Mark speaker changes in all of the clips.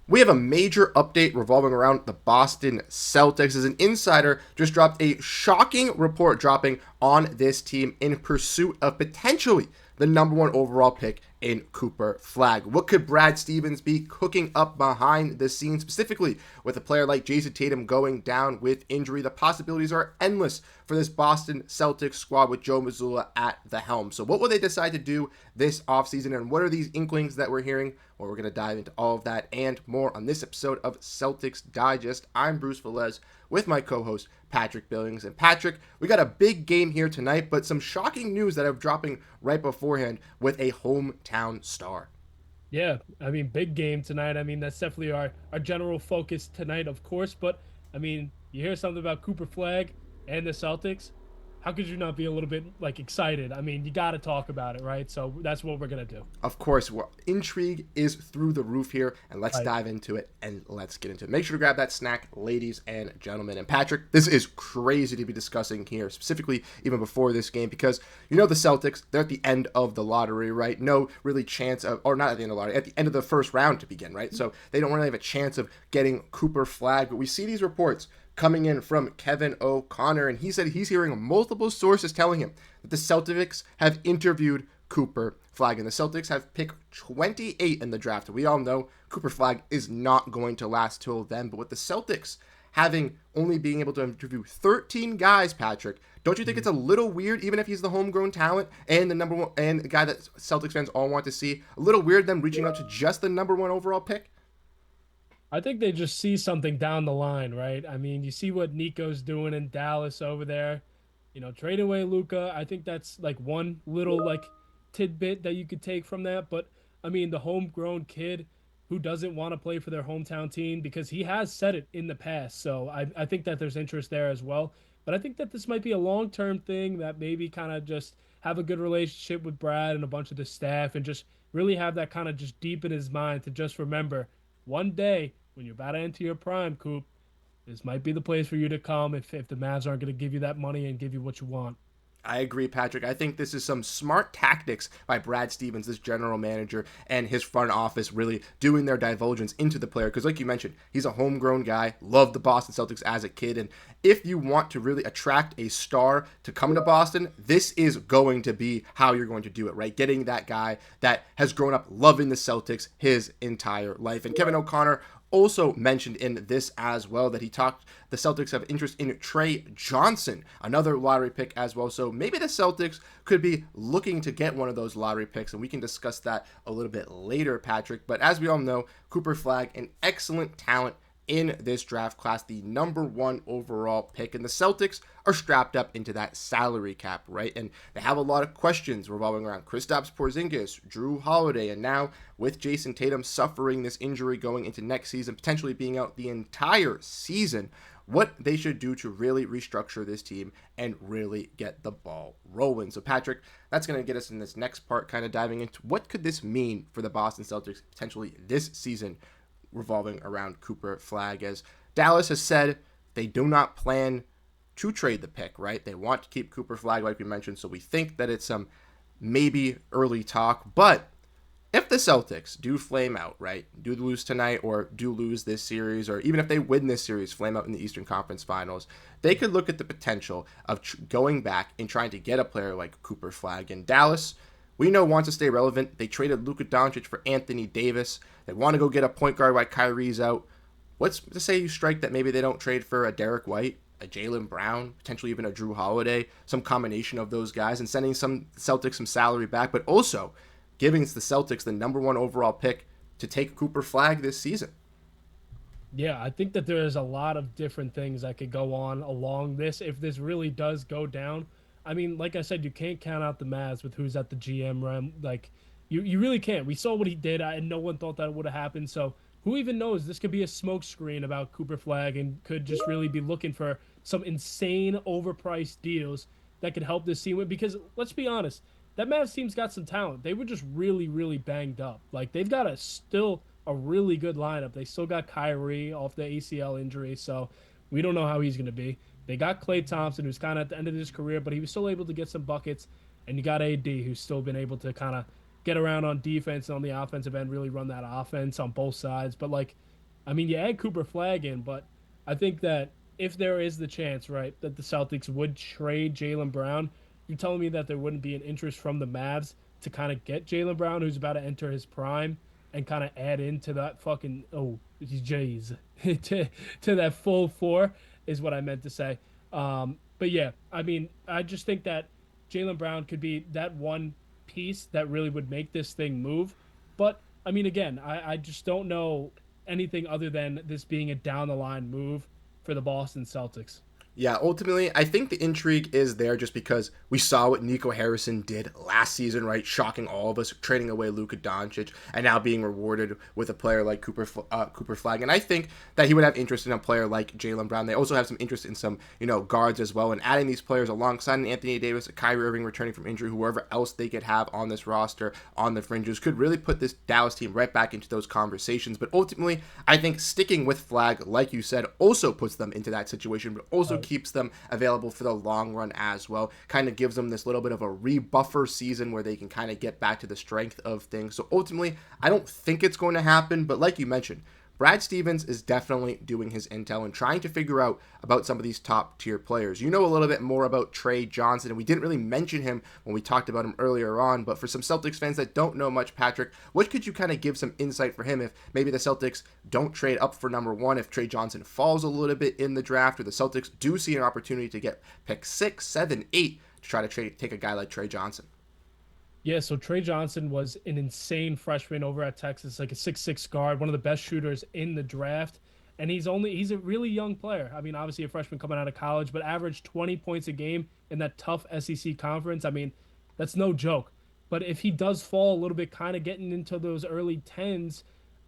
Speaker 1: We have a major update revolving around the Boston Celtics as an insider just dropped a shocking report dropping on this team in pursuit of potentially the number one overall pick in Cooper Flag. What could Brad Stevens be cooking up behind the scenes, specifically with a player like Jayson Tatum going down with injury? The possibilities are endless for this Boston Celtics squad with Joe Mazzulla at the helm. So what will they decide to do this offseason, and what are these inklings that we're hearing? Well, we're going to dive into all of that and more on this episode of Celtics Digest. I'm Bruce Veliz with my co-host Patrick Billings. And Patrick, we got a big game here tonight, but some shocking news that are dropping right beforehand with a hometown star.
Speaker 2: Yeah, I mean, big game tonight. I mean, that's definitely our general focus tonight, of course. But I mean, you hear something about Cooper Flag and the Celtics. How could you not be a little bit like excited? I mean, you got to talk about it, right? So that's what we're gonna do.
Speaker 1: Of course, intrigue is through the roof here, and let's
Speaker 2: Right.
Speaker 1: dive into it and let's get into it. Make sure to grab that snack, ladies and gentlemen. And Patrick, this is crazy to be discussing here, specifically even before this game, because you know the Celtics, they're at the end of the lottery, right? No really chance of, or not at the end of the lottery, at the end of the first round to begin, right? So they don't really have a chance of getting Cooper Flag, but we see these reports coming in from Kevin O'Connor, and he said he's hearing multiple sources telling him that the Celtics have interviewed Cooper Flag, and the Celtics have picked 28 in the draft. We all know Cooper Flag is not going to last till then, but with the Celtics having only being able to interview 13 guys, Patrick, don't you think it's a little weird, even if he's the homegrown talent and the number one and the guy that Celtics fans all want to see, a little weird them reaching out to just the number one overall pick?
Speaker 2: I think they just see something down the line, right? I mean, you see what Nico's doing in Dallas over there. Trade away Luca. I think that's like one little like tidbit that you could take from that. But I mean, the homegrown kid who doesn't want to play for their hometown team because he has said it in the past. So I think that there's interest there as well. But I think that this might be a long term thing that maybe kind of just have a good relationship with Brad and a bunch of the staff and just really have that kind of just deep in his mind to just remember one day when you're about to enter your prime, Coop, this might be the place for you to come if the Mavs aren't going to give you that money and give you what you want.
Speaker 1: I agree, Patrick. I think this is some smart tactics by Brad Stevens, this general manager, and his front office really doing their divulgence into the player. Because like you mentioned, he's a homegrown guy, loved the Boston Celtics as a kid. And if you want to really attract a star to come to Boston, this is going to be how you're going to do it, right? Getting that guy that has grown up loving the Celtics his entire life. And Kevin O'Connor also mentioned in this as well that the Celtics have interest in Trey Johnson, another lottery pick as well. So maybe the Celtics could be looking to get one of those lottery picks, and we can discuss that a little bit later, Patrick. But as we all know, Cooper Flag, an excellent talent in this draft class, the number one overall pick, and the Celtics are strapped up into that salary cap, right? And they have a lot of questions revolving around Kristaps Porziņģis, Jrue Holiday, and now with Jayson Tatum suffering this injury going into next season, potentially being out the entire season, what they should do to really restructure this team and really get the ball rolling. So Patrick, that's going to get us in this next part, kind of diving into what could this mean for the Boston Celtics potentially this season revolving around Cooper Flag, as Dallas has said they do not plan to trade the pick, right? They want to keep Cooper Flag, like we mentioned, so we think that it's some maybe early talk. But if the Celtics do flame out, right, do lose tonight or do lose this series, or even if they win this series, flame out in the Eastern Conference Finals, they could look at the potential of going back and trying to get a player like Cooper Flag. In Dallas, we know wants to stay relevant. They traded Luka Doncic for Anthony Davis. They want to go get a point guard while Kyrie's out. What's to say you strike that maybe they don't trade for a Derrick White, a Jaylen Brown, potentially even a Jrue Holiday, some combination of those guys, and sending some Celtics some salary back, but also giving the Celtics the number one overall pick to take Cooper Flag this season.
Speaker 2: Yeah, I think that there's a lot of different things that could go on along this if this really does go down. I mean, like I said, you can't count out the Mavs with who's at the GM realm. Like, you really can't. We saw what he did, and no one thought that would have happened. So who even knows? This could be a smokescreen about Cooper Flag and could just really be looking for some insane overpriced deals that could help this team win. Because let's be honest, that Mavs team's got some talent. They were just really, really banged up. Like, they've got a really good lineup. They still got Kyrie off the ACL injury, so we don't know how he's going to be. They got Klay Thompson, who's kind of at the end of his career, but he was still able to get some buckets. And you got AD, who's still been able to kind of get around on defense and on the offensive end, really run that offense on both sides. But, like, I mean, you add Cooper Flag in, but I think that if there is the chance, right, that the Celtics would trade Jaylen Brown, you're telling me that there wouldn't be an interest from the Mavs to kind of get Jaylen Brown, who's about to enter his prime, and kind of add into that fucking Jays to that full four is what I meant to say. But yeah, I mean, I just think that Jaylen Brown could be that one piece that really would make this thing move. But I mean, again, I just don't know anything other than this being a down the line move for the Boston Celtics.
Speaker 1: Yeah, ultimately, I think the intrigue is there just because we saw what Nico Harrison did last season, right? Shocking all of us, trading away Luka Doncic, and now being rewarded with a player like Cooper Flag. And I think that he would have interest in a player like Jaylen Brown. They also have some interest in some, guards as well. And adding these players alongside Anthony Davis, Kyrie Irving returning from injury, whoever else they could have on this roster, on the fringes, could really put this Dallas team right back into those conversations. But ultimately, I think sticking with Flag, like you said, also puts them into that situation, but also keeps them available for the long run as well. Kind of gives them this little bit of a rebuffer season where they can kind of get back to the strength of things. So ultimately, I don't think it's going to happen, but like you mentioned, Brad Stevens is definitely doing his intel and trying to figure out about some of these top tier players. You know a little bit more about Trey Johnson, and we didn't really mention him when we talked about him earlier on, but for some Celtics fans that don't know much, Patrick, what could you kind of give some insight for him if maybe the Celtics don't trade up for number one, if Trey Johnson falls a little bit in the draft, or the Celtics do see an opportunity to get pick 6, 7, 8 to try to take a guy like Trey Johnson?
Speaker 2: Yeah, so Trey Johnson was an insane freshman over at Texas, like a 6'6" guard, one of the best shooters in the draft. And he's a really young player. I mean, obviously a freshman coming out of college, but averaged 20 points a game in that tough SEC conference. I mean, that's no joke. But if he does fall a little bit, kind of getting into those early 10s,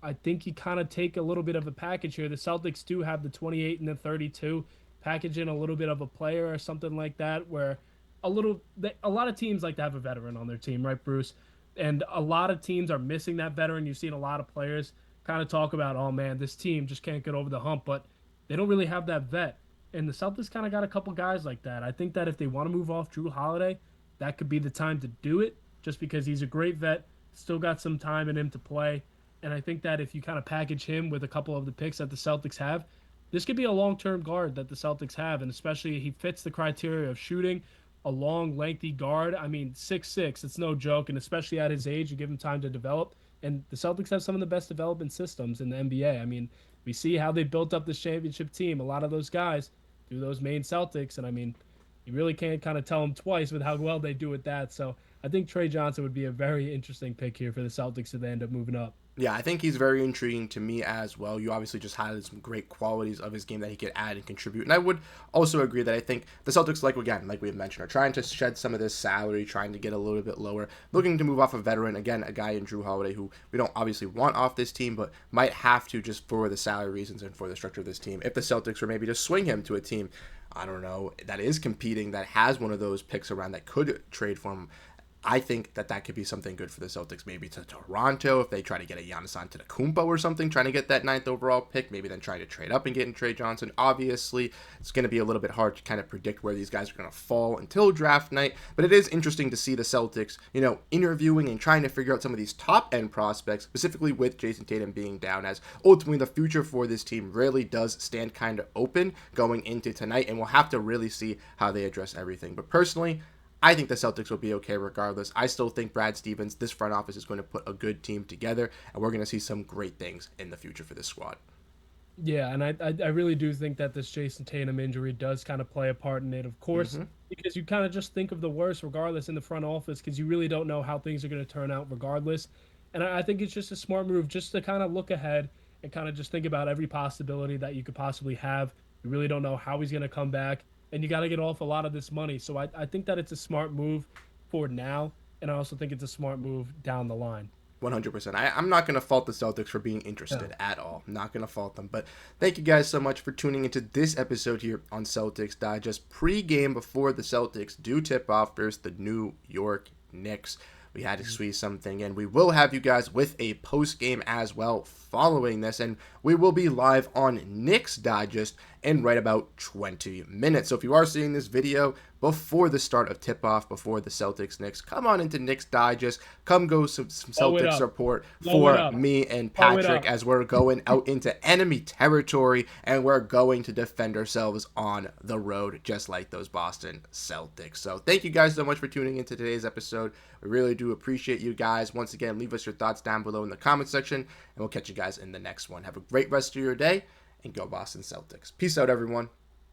Speaker 2: I think you kind of take a little bit of a package here. The Celtics do have the 28 and the 32, package in a little bit of a player or something like that, where a lot of teams like to have a veteran on their team, right, Bruce? And a lot of teams are missing that veteran. You've seen a lot of players kind of talk about, oh man, this team just can't get over the hump, but they don't really have that vet. And the Celtics kind of got a couple guys like that. I think that if they want to move off Jrue Holiday, that could be the time to do it, just because he's a great vet, still got some time in him to play. And I think that if you kind of package him with a couple of the picks that the Celtics have, this could be a long-term guard that the Celtics have, and especially he fits the criteria of shooting, a long, lengthy guard. I mean, 6'6", it's no joke, and especially at his age, you give him time to develop. And the Celtics have some of the best development systems in the NBA. I mean, we see how they built up this championship team. A lot of those guys through those main Celtics, and I mean, you really can't kind of tell them twice with how well they do with that. So I think Trey Johnson would be a very interesting pick here for the Celtics if they end up moving up.
Speaker 1: Yeah, I think he's very intriguing to me as well. You obviously just highlighted some great qualities of his game that he could add and contribute. And I would also agree that I think the Celtics, like we had mentioned, are trying to shed some of this salary, trying to get a little bit lower, looking to move off a veteran. Again, a guy in Jrue Holiday who we don't obviously want off this team, but might have to just for the salary reasons and for the structure of this team. If the Celtics were maybe to swing him to a team, I don't know, that is competing, that has one of those picks around that could trade for him, I think that could be something good for the Celtics, maybe to Toronto if they try to get a Giannis Antetokounmpo or something, trying to get that 9th overall pick, maybe then trying to trade up and get in Trey Johnson. Obviously, it's going to be a little bit hard to kind of predict where these guys are going to fall until draft night, but it is interesting to see the Celtics, interviewing and trying to figure out some of these top-end prospects, specifically with Jayson Tatum being down, as ultimately the future for this team really does stand kind of open going into tonight, and we'll have to really see how they address everything. But personally, I think the Celtics will be okay regardless. I still think Brad Stevens, this front office, is going to put a good team together, and we're going to see some great things in the future for this squad.
Speaker 2: Yeah, and I really do think that this Jayson Tatum injury does kind of play a part in it, of course, because you kind of just think of the worst regardless in the front office because you really don't know how things are going to turn out regardless. And I think it's just a smart move just to kind of look ahead and kind of just think about every possibility that you could possibly have. You really don't know how he's going to come back, and you got to get off a lot of this money. So I think that it's a smart move for now, and I also think it's a smart move down the line.
Speaker 1: 100%. I'm not going to fault the Celtics for being interested at all. I'm not going to fault them. But thank you guys so much for tuning into this episode here on Celtics Digest. Pre-game before the Celtics do tip off versus the New York Knicks. We had to squeeze something in. We will have you guys with a post-game as well following this, and we will be live on Knicks Digest in right about 20 minutes. So if you are seeing this video before the start of tip-off, before the Celtics-Knicks. Come on into Knicks Digest. Come go some Celtics support for me and Patrick as we're going out into enemy territory, and we're going to defend ourselves on the road, just like those Boston Celtics. So thank you guys so much for tuning into today's episode. We really do appreciate you guys. Once again, leave us your thoughts down below in the comment section, and we'll catch you guys in the next one. Have a great rest of your day, and go Boston Celtics. Peace out, everyone.